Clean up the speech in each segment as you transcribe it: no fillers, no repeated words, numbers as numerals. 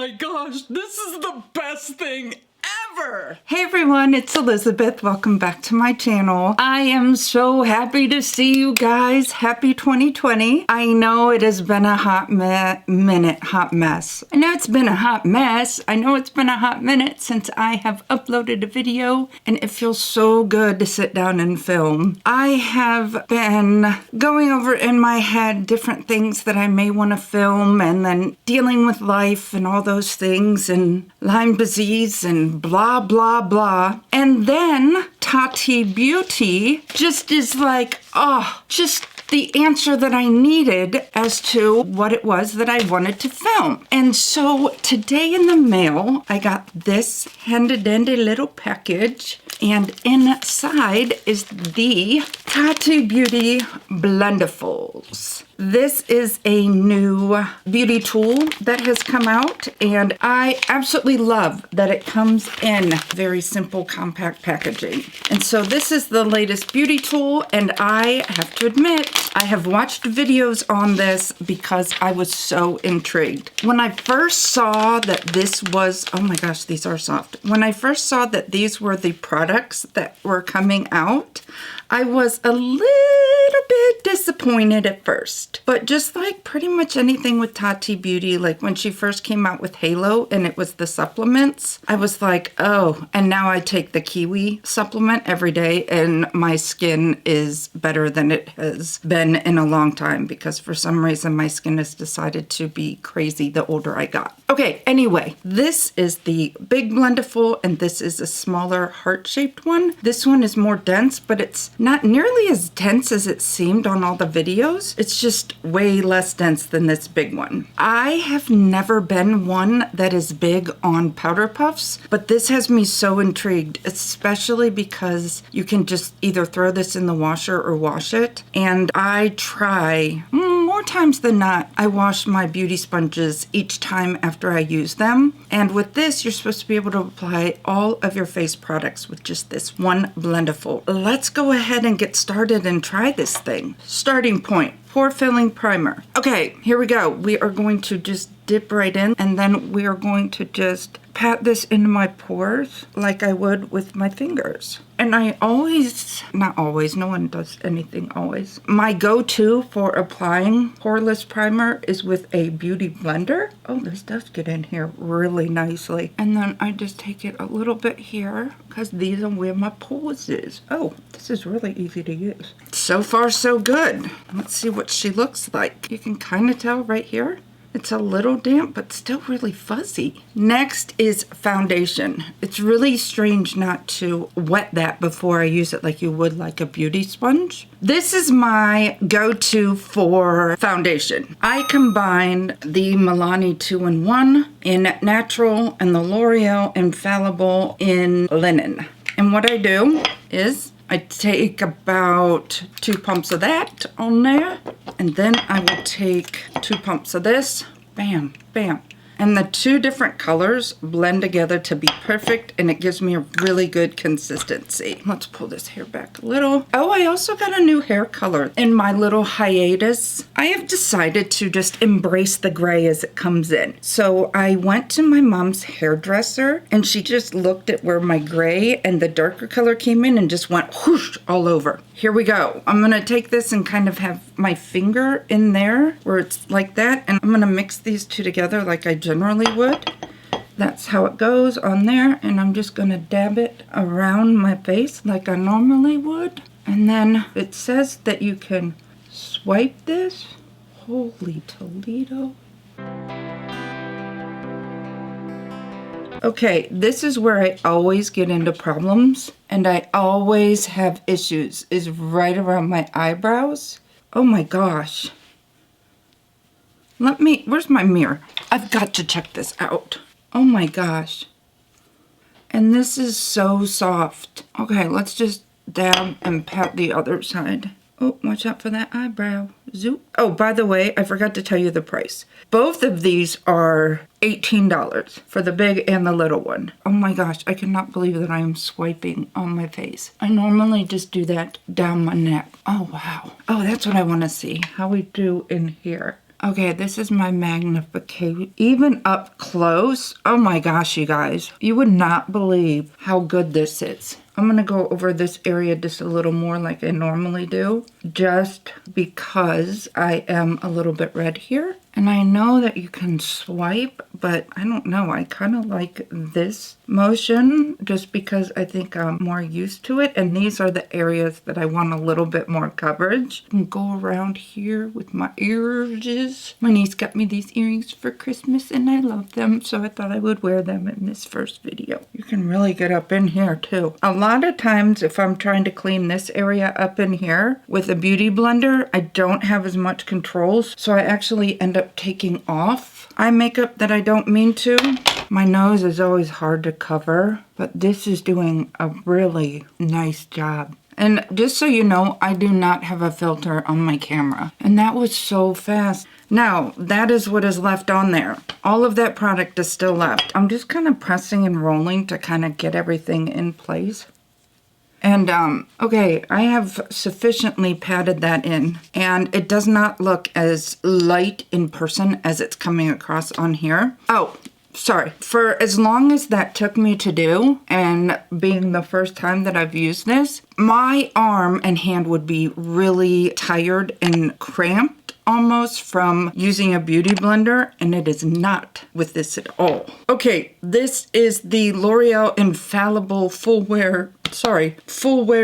my gosh, this is the best thing ever! Hey everyone, it's Elizabeth. Welcome back to my channel. I am so happy to see you guys. Happy 2020. I know it has been a hot mess. I know it's been a hot mess. I know it's been a hot minute since I have uploaded a video, and it feels so good to sit down and film. I have been going over in my head different things that I may want to film, and then dealing with life and all those things, and Lyme disease and blah blah blah. And then Tati Beauty just is like, oh, just the answer that I needed as to what it was that I wanted to film. And so today in the mail, I got this handy dandy little package, and inside is the Tati Beauty Blendifuls. This is a new beauty tool that has come out, and I absolutely love that it comes in very simple, compact packaging. And so this is the latest beauty tool, and I have to admit, I have watched videos on this because I was so intrigued. When I first saw that this was, oh my gosh, these are soft. When I first saw that these were the products that were coming out, I was a little bit disappointed at first. But just like pretty much anything with Tati Beauty, like when she first came out with Halo and it was the supplements, I was like, oh, and now I take the kiwi supplement every day and my skin is better than it has been in a long time, because for some reason my skin has decided to be crazy the older I got. Okay, anyway, this is the big Blendiful, and this is a smaller heart-shaped one. This one is more dense, but it's not nearly as dense as it seemed on all the videos. It's just way less dense than this big one. I have never been one that is big on powder puffs, but this has me so intrigued, especially because you can just either throw this in the washer or wash it. And I try, more times than not, I wash my beauty sponges each time after I use them. And with this, you're supposed to be able to apply all of your face products with just this one Blendiful. Let's go ahead and get started and try this thing. Starting point, pore filling primer. Okay, here we go. We are going to just dip right in, and then we are going to just pat this into my pores like I would with my fingers. And I always, not always, no one does anything always. My go-to for applying poreless primer is with a beauty blender. Oh, this does get in here really nicely. And then I just take it a little bit here, because these are where my pores is. Oh, this is really easy to use. So far, so good. Let's see what she looks like. You can kind of tell right here. It's a little damp, but still really fuzzy. Next is foundation. It's really strange not to wet that before I use it like you would like a beauty sponge. This is my go-to for foundation. I combine the Milani 2-in-1 in natural and the L'Oreal Infallible in linen. And what I do is I take about 2 pumps of that on there, and then I will take 2 pumps of this. Bam, bam. And the 2 different colors blend together to be perfect, and it gives me a really good consistency. Let's pull this hair back a little. Oh, I also got a new hair color in my little hiatus. I have decided to just embrace the gray as it comes in. So I went to my mom's hairdresser, and she just looked at where my gray and the darker color came in and just went whoosh all over. Here we go. I'm gonna take this and kind of have my finger in there where it's like that, and I'm gonna mix these 2 together like I generally would. That's how it goes on there, and I'm just gonna dab it around my face like I normally would. And then it says that you can swipe this. Holy Toledo. Okay, this is where I always get into problems, and I always have issues, is right around my eyebrows. Oh my gosh. Where's my mirror? I've got to check this out. Oh my gosh. And this is so soft. Okay, let's just dab and pat the other side. Oh, watch out for that eyebrow. Zoop. Oh, by the way, I forgot to tell you the price. Both of these are $18 for the big and the little one. Oh my gosh, I cannot believe that I am swiping on my face. I normally just do that down my neck. Oh, wow. Oh, that's what I want to see. How we do in here. Okay, this is my magnification. Even up close, oh my gosh, you guys. You would not believe how good this is. I'm going to go over this area just a little more like I normally do, just because I am a little bit red here. And I know that you can swipe, but I don't know. I kind of like this motion just because I think I'm more used to it. And these are the areas that I want a little bit more coverage. I can go around here with my ears. My niece got me these earrings for Christmas and I love them. So I thought I would wear them in this first video. You can really get up in here too. A lot of times if I'm trying to clean this area up in here with a beauty blender, I don't have as much controls. So I actually end up taking off eye makeup that I don't mean to. My nose is always hard to cover, but this is doing a really nice job. And just so you know, I do not have a filter on my camera. And that was so fast. Now, that is what is left on there. All of that product is still left. I'm just kind of pressing and rolling to kind of get everything in place. And, okay, I have sufficiently patted that in, and it does not look as light in person as it's coming across on here. Oh, sorry. For as long as that took me to do, and being the first time that I've used this, my arm and hand would be really tired and cramped almost from using a beauty blender, and it is not with this at all. Okay, this is the L'Oreal Infallible Full Wear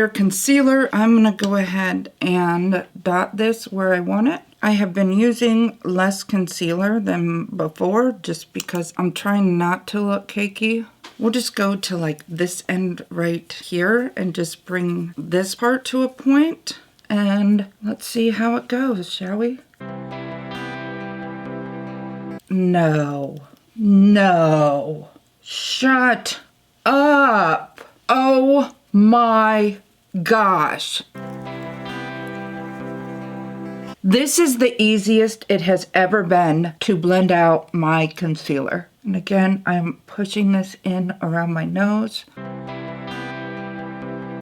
Concealer. I'm gonna go ahead and dot this where I want it. I have been using less concealer than before just because I'm trying not to look cakey. We'll just go to like this end right here and just bring this part to a point. And let's see how it goes, shall we? No. No. Shut up. Oh my gosh. This is the easiest it has ever been to blend out my concealer. And again, I'm pushing this in around my nose.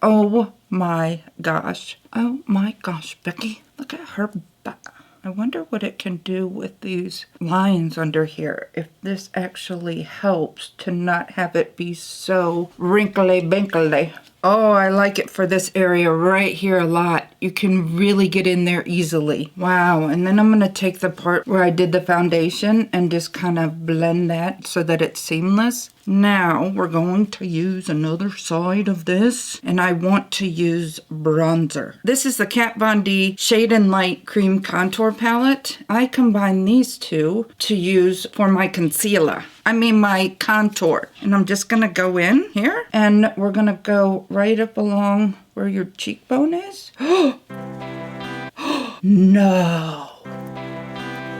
Oh my gosh. Oh my gosh, Becky. Look at her back. I wonder what it can do with these lines under here. If this actually helps to not have it be so wrinkly-binkly. Oh, I like it for this area right here a lot. You can really get in there easily. Wow, and then I'm gonna take the part where I did the foundation and just kind of blend that so that it's seamless. Now we're going to use another side of this, and I want to use bronzer. This is the Kat Von D Shade and Light Cream Contour Palette. I combine these two to use for my concealer. I mean my contour. And I'm just gonna go in here, and we're gonna go right up along where your cheekbone is. No.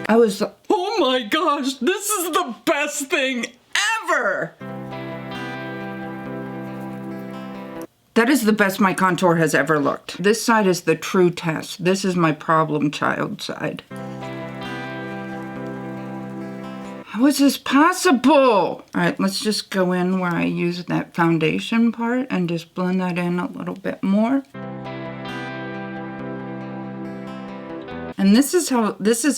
I was, Oh my gosh, this is the best thing ever! that is the best my contour has ever looked. This side is the true test. This is my problem child side. How is this possible? All right, let's just go in where I used that foundation part and just blend that in a little bit more. And this is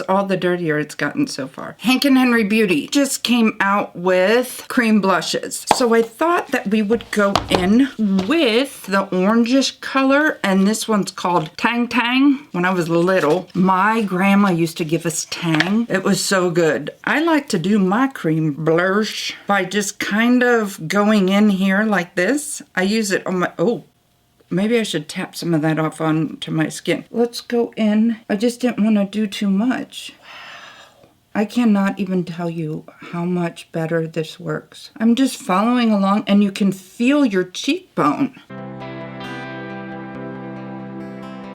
all the dirtier it's gotten so far. Hank and Henry Beauty just came out with cream blushes. So I thought that we would go in with the orangish color, and this one's called Tang Tang. When I was little, my grandma used to give us Tang. It was so good. I like to do my cream blush by just kind of going in here like this. I use it on my, maybe I should tap some of that off onto my skin. Let's go in. I just didn't want to do too much. Wow. I cannot even tell you how much better this works. I'm just following along and you can feel your cheekbone.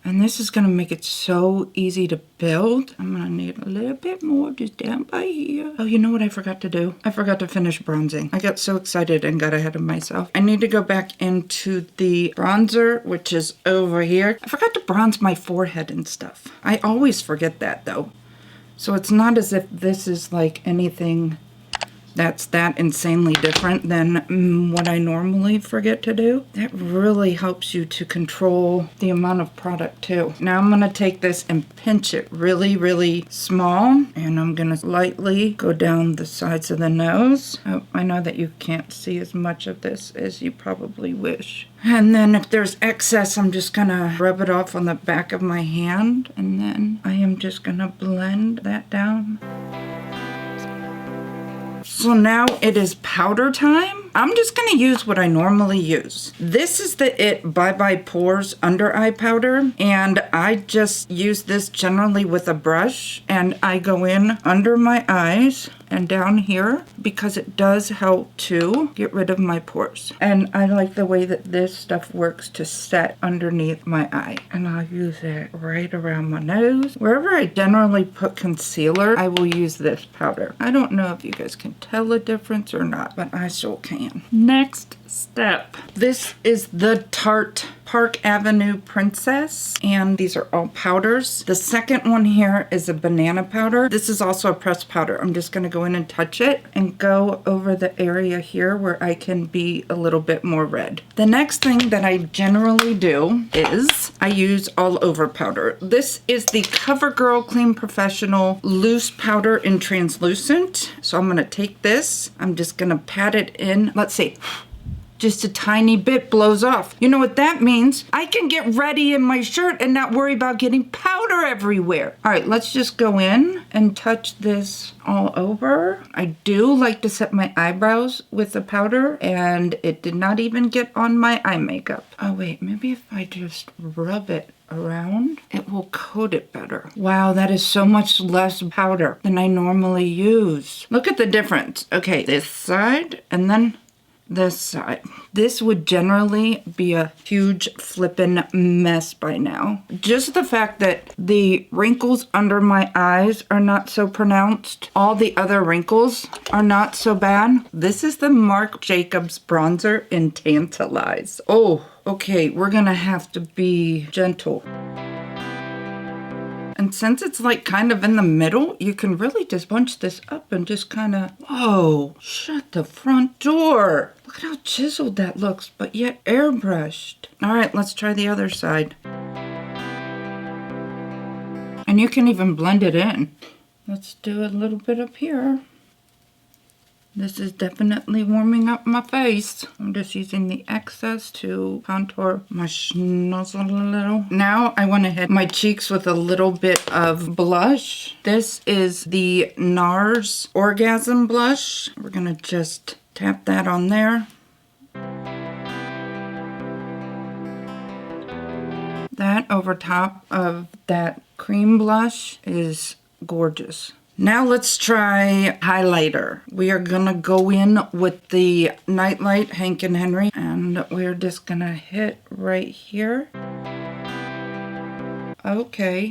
And this is going to make it so easy to build. I'm going to need a little bit more just down by here. Oh, you know what I forgot to do? I forgot to finish bronzing. I got so excited and got ahead of myself. I need to go back into the bronzer, which is over here. I forgot to bronze my forehead and stuff. I always forget that though. So it's not as if this is like anything That's that insanely different than what I normally forget to do. That really helps you to control the amount of product too. Now I'm gonna take this and pinch it really, really small. And I'm gonna lightly go down the sides of the nose. Oh, I know that you can't see as much of this as you probably wish. And then if there's excess, I'm just gonna rub it off on the back of my hand. And then I am just gonna blend that down. So now it is powder time. I'm just gonna use what I normally use. This is the It Bye Bye Pores Under Eye Powder, and I just use this generally with a brush, and I go in under my eyes and down here because it does help to get rid of my pores. And I like the way that this stuff works to set underneath my eye. And I'll use it right around my nose. Wherever I generally put concealer, I will use this powder. I don't know if you guys can tell the difference or not, but I sure can. Next step. This is the Tarte Park Avenue Princess, and these are all powders. The second one here is a banana powder. This is also a pressed powder. I'm just gonna go in and touch it and go over the area here where I can be a little bit more red. The next thing that I generally do is I use all over powder. This is the CoverGirl Clean Professional Loose Powder in Translucent. So I'm gonna take this, I'm just gonna pat it in. Let's see. Just a tiny bit blows off. You know what that means? I can get ready in my shirt and not worry about getting powder everywhere. All right, let's just go in and touch this all over. I do like to set my eyebrows with the powder, and it did not even get on my eye makeup. Oh wait, maybe if I just rub it around, it will coat it better. Wow, that is so much less powder than I normally use. Look at the difference. Okay, this side and then this side. This would generally be a huge flippin' mess by now. Just the fact that the wrinkles under my eyes are not so pronounced, all the other wrinkles are not so bad. This is the Marc Jacobs bronzer in Tantalize. Oh, okay, we're gonna have to be gentle. And since it's like kind of in the middle, you can really just bunch this up and just kind of, whoa, shut the front door. Look at how chiseled that looks, but yet airbrushed. All right, let's try the other side. And you can even blend it in. Let's do a little bit up here. This is definitely warming up my face. I'm just using the excess to contour my schnozzle a little. Now I went ahead my cheeks with a little bit of blush. This is the NARS Orgasm Blush. We're gonna just tap that on there. That over top of that cream blush is gorgeous. Now let's try highlighter. We are gonna go in with the Nightlight Hank and Henry, and we're just gonna hit right here. Okay.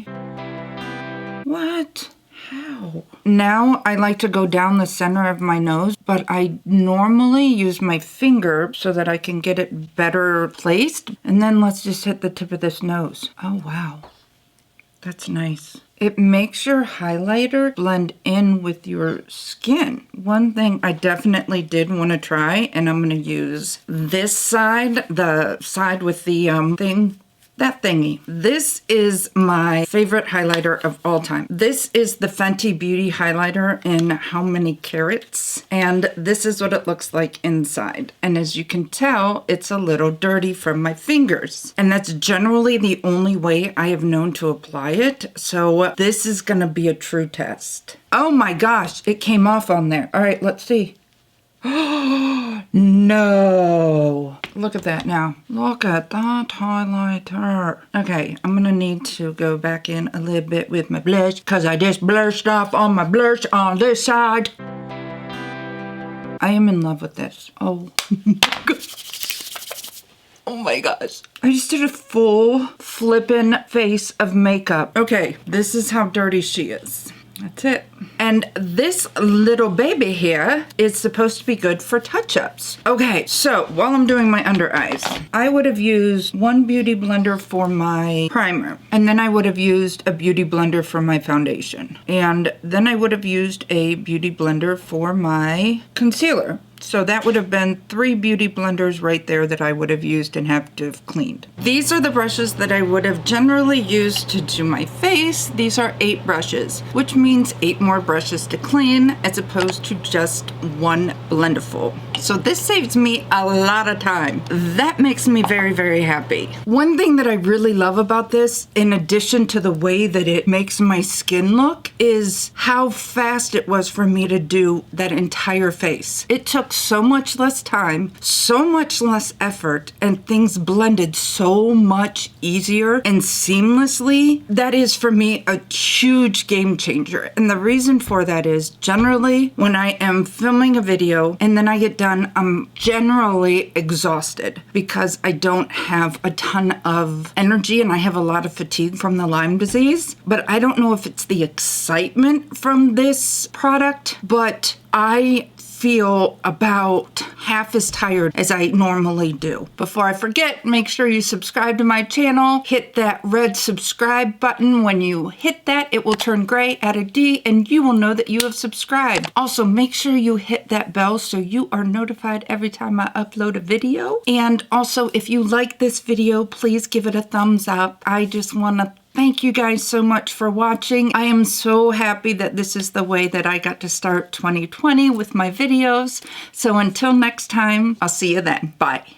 What? How? Now I like to go down the center of my nose, but I normally use my finger so that I can get it better placed. And then let's just hit the tip of this nose. Oh wow, that's nice. It makes your highlighter blend in with your skin. One thing I definitely did want to try, and I'm going to use this side, the side with the that thingy. This is my favorite highlighter of all time. This is the Fenty Beauty highlighter in How Many Carats, and this is what it looks like inside. And as you can tell, it's a little dirty from my fingers, and that's generally the only way I have known to apply it. So this is gonna be a true test. Oh my gosh, it came off on there. All right, let's see. No. Look at that now. Look at that highlighter. Okay, I'm gonna need to go back in a little bit with my blush because I just blushed off on my blush on this side. I am in love with this. Oh my gosh. Oh my gosh. I just did a full flippin' face of makeup. Okay, this is how dirty she is. That's it. And this little baby here is supposed to be good for touch-ups. Okay, so while I'm doing my under eyes, I would have used one beauty blender for my primer. And then I would have used a beauty blender for my foundation. And then I would have used a beauty blender for my concealer. So that would have been 3 beauty blenders right there that I would have used and have to have cleaned. These are the brushes that I would have generally used to do my face. These are 8 brushes, which means 8 more brushes to clean as opposed to just one Blendiful. So this saves me a lot of time. That makes me very, very happy. One thing that I really love about this, in addition to the way that it makes my skin look, is how fast it was for me to do that entire face. It took so much less time, so much less effort, and things blended so much easier and seamlessly. That is, for me, a huge game changer. And the reason for that is, generally, when I am filming a video and then I get done, I'm generally exhausted because I don't have a ton of energy and I have a lot of fatigue from the Lyme disease. But I don't know if it's the excitement from this product, but I feel about half as tired as I normally do. Before I forget, make sure you subscribe to my channel. Hit that red subscribe button. When you hit that, it will turn gray, add a D, and you will know that you have subscribed. Also, make sure you hit that bell so you are notified every time I upload a video. And also, if you like this video, please give it a thumbs up. I just want to thank you guys so much for watching. I am so happy that this is the way that I got to start 2020 with my videos. So until next time, I'll see you then. Bye.